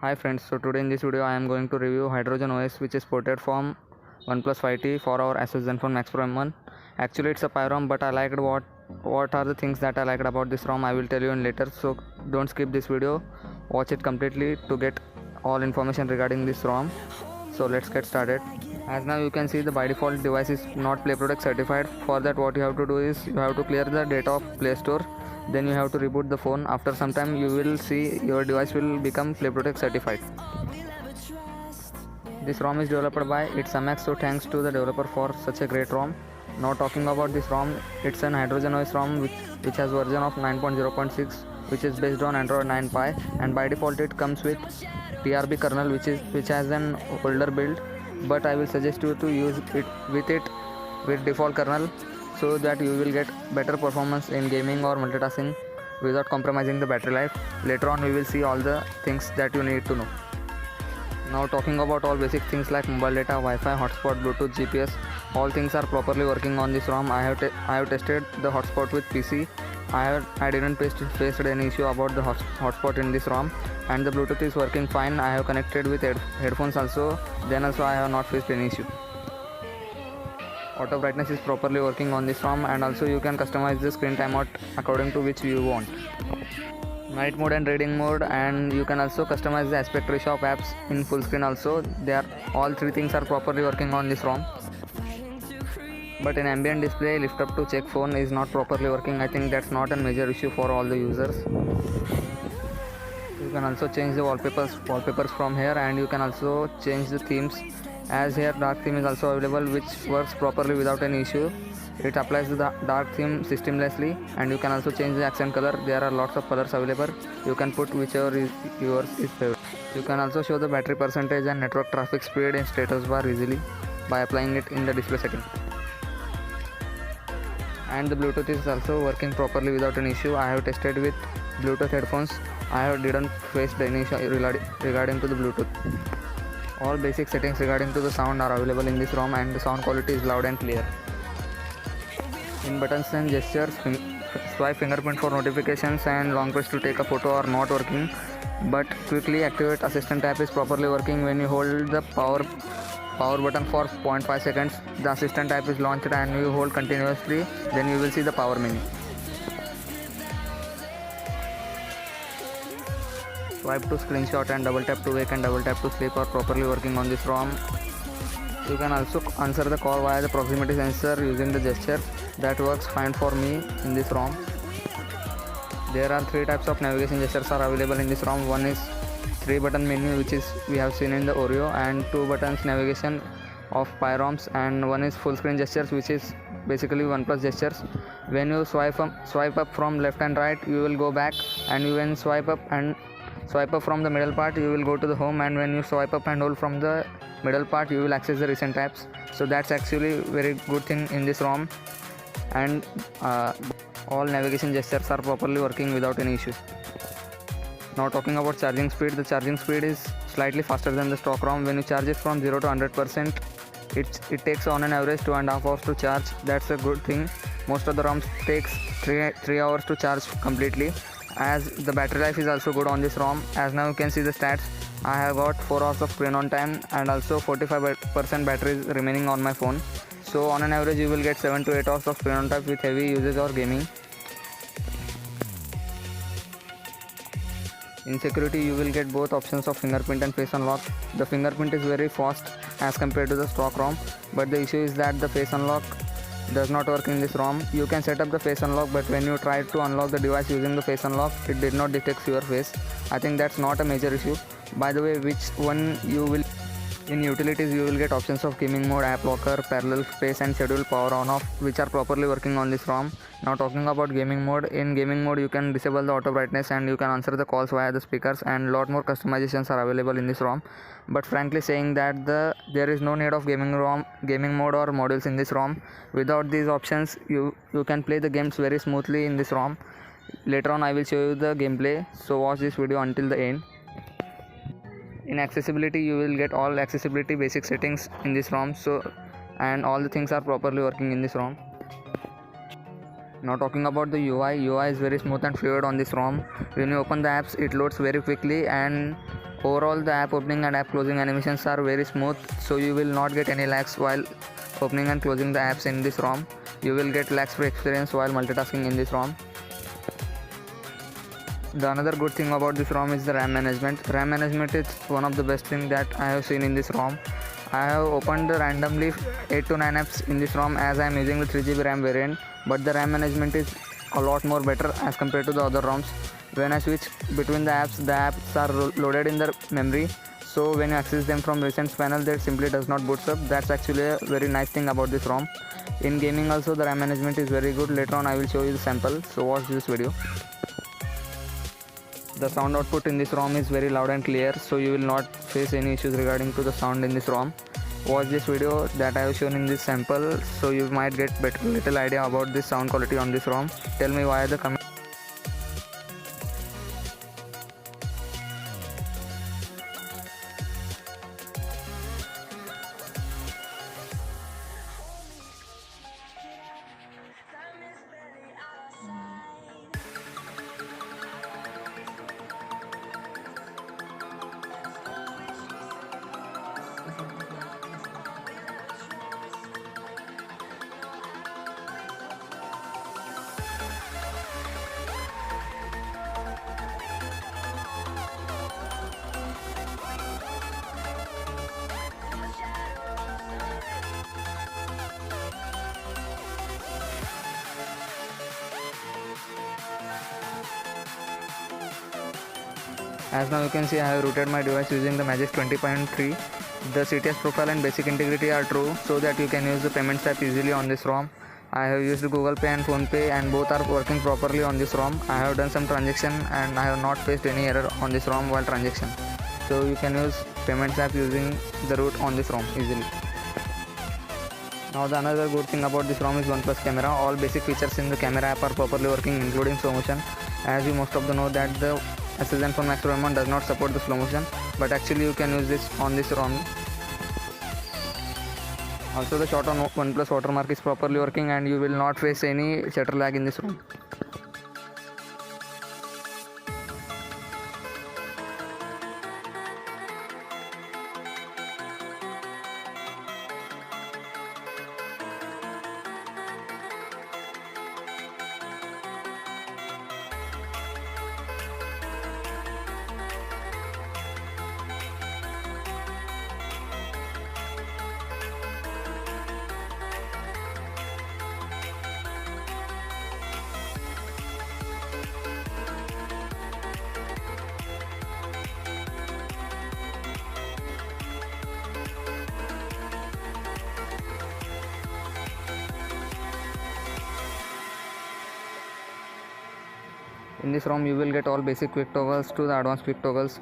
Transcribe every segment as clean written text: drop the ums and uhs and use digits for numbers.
Hi friends, so today in this video I am going to review Hydrogen OS, which is ported from OnePlus 5T for our Asus Zenfone Max Pro M1. Actually it's a PI-ROM, but I liked what are the things that I liked about this ROM. I will tell you in later, so don't skip this video, watch it completely to get all information regarding this ROM. So let's get started. As now you can see, the by default device is not Play Protect certified. For that what you have to do is you have to clear the data of Play Store, then you have to reboot the phone. After some time you will see your device will become Play Protect certified. This ROM is developed by Itamax, so thanks to the developer for such a great ROM. Now talking about this ROM, it's an Hydrogen OS ROM which has version of 9.0.6, which is based on Android 9 Pie, and by default it comes with TRB kernel which has an older build, but I will suggest you to use it with default kernel so that you will get better performance in gaming or multitasking without compromising the battery life. Later on we will see all the things that you need to know. Now talking about all basic things like mobile data, Wi-Fi, hotspot, Bluetooth, GPS, all things are properly working on this ROM. I have tested the hotspot with PC. I didn't face any issue about the hotspot in this ROM, and the Bluetooth is working fine. I have connected with headphones also. Then also I have not faced any issue. Auto brightness is properly working on this ROM, and also you can customize the screen timeout according to which you want. Night mode and reading mode, and you can also customize the aspect ratio of apps in full screen also. All three things are properly working on this ROM. But in ambient display, lift up to check phone is not properly working. I think that's not a major issue for all the users. You can also change the wallpapers from here, and you can also change the themes, as here dark theme is also available, which works properly without any issue. It applies the dark theme seamlessly, and you can also change the accent color. There are lots of colors available. You can put whichever yours is favorite. You can also show the battery percentage and network traffic speed in status bar easily by applying it in the display setting. And the Bluetooth is also working properly without an issue. I have tested with Bluetooth headphones. Didn't face any issue regarding to the Bluetooth. All basic settings regarding to the sound are available in this ROM, and the sound quality is loud and clear. In buttons and gestures, swipe fingerprint for notifications and long press to take a photo are not working, but quickly activate assistant tab is properly working. When you hold the power button for 0.5 seconds, the assistant tab is launched, and you hold continuously, then you will see the power menu. Swipe to screenshot and double tap to wake and double tap to sleep are properly working on this ROM. You can also answer the call via the proximity sensor using the gesture. That works fine for me in this ROM. There are three types of navigation gestures are available in this ROM. One is 3-button menu, which is we have seen in the Oreo, and 2 buttons navigation of PI-ROMs, and one is full screen gestures, which is basically OnePlus gestures. When you swipe up from left and right, you will go back, and you when swipe up from the middle part, you will go to the home, and when you swipe up and hold from the middle part, you will access the recent tabs. So that's actually very good thing in this ROM, and all navigation gestures are properly working without any issue. Now talking about charging speed, the charging speed is slightly faster than the stock ROM. When you charge it from 0 to 100%, it takes on an average 2.5 hours to charge. That's a good thing. Most of the ROMs takes 3 hours to charge completely, as the battery life is also good on this ROM. As now you can see the stats, I have got 4 hours of screen on time, and also 45% battery is remaining on my phone. So on an average you will get 7 to 8 hours of screen on time with heavy usage or gaming. In security, you will get both options of fingerprint and face unlock. The fingerprint is very fast as compared to the stock ROM, but the issue is that the face unlock does not work in this ROM. You can set up the face unlock, but when you try to unlock the device using the face unlock, it did not detect your face. I think that's not a major issue. By the way, which one you will in utilities, you will get options of gaming mode, app locker, parallel space, and schedule power on off, which are properly working on this ROM. Now talking about gaming mode, in gaming mode you can disable the auto brightness, and you can answer the calls via the speakers, and lot more customizations are available in this ROM. But frankly saying that there is no need of gaming mode or modules in this ROM. Without these options, you can play the games very smoothly in this ROM. Later on I will show you the gameplay, so watch this video until the end. In accessibility, you will get all accessibility basic settings in this ROM, and all the things are properly working in this ROM. Now talking about the UI is very smooth and fluid on this ROM. When you open the apps, it loads very quickly, and Overall, the app opening and app closing animations are very smooth, so you will not get any lags while opening and closing the apps in this ROM. You will get lag-free experience while multitasking in this ROM. The another good thing about this ROM is the RAM management. RAM management is one of the best things that I have seen in this ROM. I have opened randomly 8 to 9 apps in this ROM as I am using the 3GB RAM variant, but the RAM management is a lot more better as compared to the other ROMs. When I switch between the apps are loaded in the memory, so when you access them from recent panel, that simply does not boot up. That's actually a very nice thing about this ROM. In gaming also, the RAM management is very good. Later on I will show you the sample, so watch this video. The sound output in this ROM is very loud and clear, so you will not face any issues regarding to the sound in this ROM. Watch this video that I have shown in this sample, so you might get little idea about this sound quality on this ROM. Tell me why the comment. As now you can see, I have rooted my device using the Magisk 20.3. The CTS profile and basic integrity are true, so that you can use the payments app easily on this ROM. I have used Google Pay and Phone Pay, and both are working properly on this ROM. I have done some transaction and I have not faced any error on this ROM while transaction. So you can use payments app using the root on this ROM easily. Now the another good thing about this ROM is OnePlus camera. All basic features in the camera app are properly working, including slow motion. As you most of the know that the SS Zenfone Max Pro M1 does not support the slow motion, but actually you can use this on this ROM. Also the shot on OnePlus watermark is properly working and you will not face any shutter lag in this ROM. In this ROM you will get all basic quick toggles to the advanced quick toggles,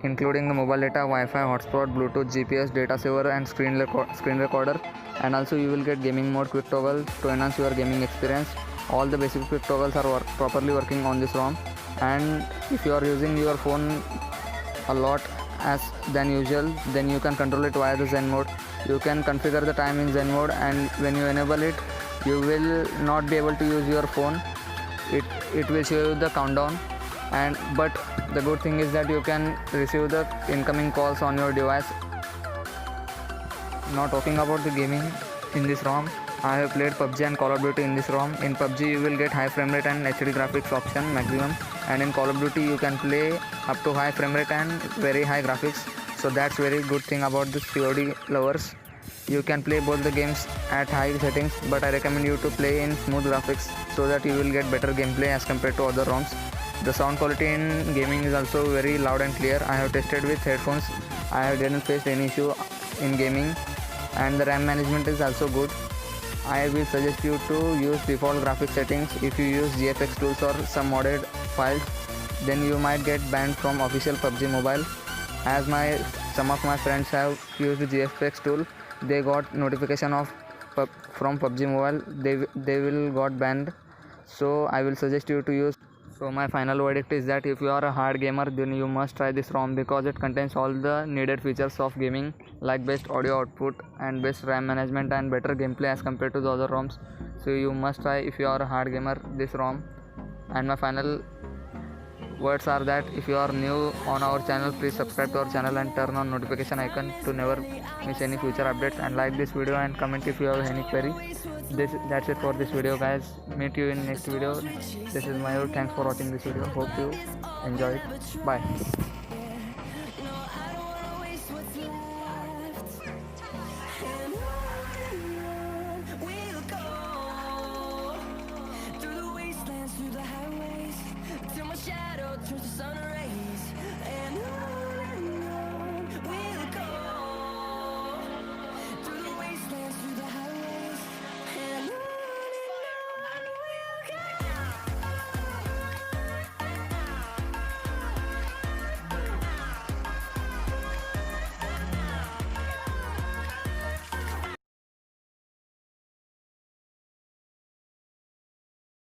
including the mobile data, Wi-Fi, hotspot, Bluetooth, GPS, data saver and screen recorder, and also you will get gaming mode quick toggle to enhance your gaming experience. All the basic quick toggles are properly working on this ROM, and if you are using your phone a lot than usual, then you can control it via the Zen mode. You can configure the time in Zen mode, and when you enable it, you will not be able to use your phone. It will show you the countdown, but the good thing is that you can receive the incoming calls on your device. Now talking about the gaming in this ROM, I have played PUBG and Call of Duty in this ROM. In PUBG you will get high frame rate and HD graphics option maximum, and in Call of Duty you can play up to high frame rate and very high graphics. So that's very good thing about the COD lovers. You can play both the games at high settings, but I recommend you to play in smooth graphics so that you will get better gameplay as compared to other ROMs. The sound quality in gaming is also very loud and clear. I have tested with headphones. I didn't face any issue in gaming, and the RAM management is also good. I will suggest you to use default graphics settings. If you use GFX tools or some modded files, then you might get banned from official PUBG Mobile. As some of my friends have used the GFX tool, they got notification from PUBG Mobile. They will got banned. So I will suggest you to use. So my final verdict is that if you are a hard gamer, then you must try this ROM because it contains all the needed features of gaming, like best audio output and best RAM management and better gameplay as compared to the other ROMs. So you must try if you are a hard gamer this ROM. And my final words are that if you are new on our channel, please subscribe to our channel and turn on notification icon to never miss any future updates, and like this video and comment if you have any query. That's it for this video, guys. Meet you in next video. This is Mayur. Thanks for watching this video. Hope you enjoy it. Bye. Through the highways, till my shadow turns to sun rays.